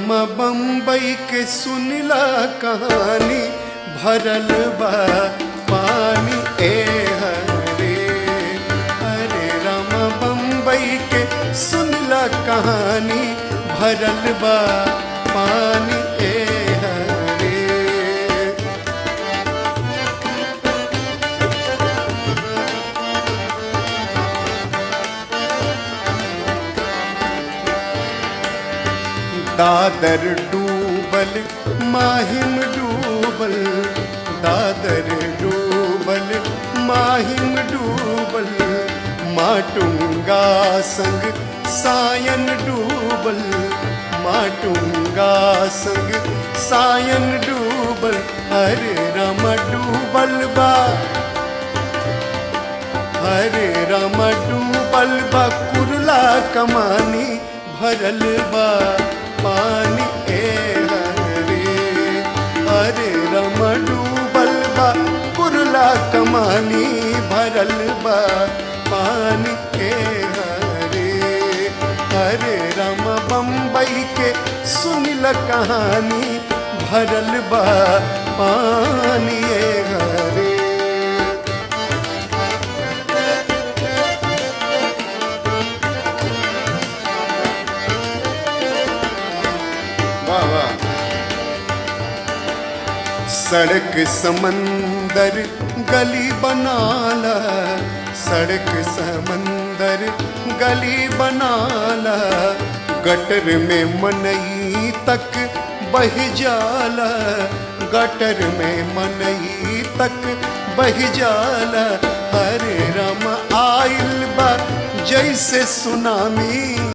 बम्बई के सुनला कहानी भरल बा पानी ए हरे। अरे राम बम्बई के सुनला कहानी भरल बा पानी ए हरे। दादर डूबल माहिम डूबल, दादर डूबल माहिम डूबल, माटुंगा संग सायन डूबल, माटुंगा संग सायन डूबल। हरे राम डूबल बा, हरे राम डूबल बा कुरला कमानी भरल बा पानी ए हरे। हरे राम डूबल बा कुरला कमानी भरल बा पानी ए हरे। हरे राम बम्बई के सुनल कहानी भरल बा पानी ए हरे। सड़क समंदर गली बनाला, सड़क समंदर गली बनाला, गटर में मनई तक बह जाला, गटर में मनई तक बह जाला। हरे राम आइल बा जैसे सुनामी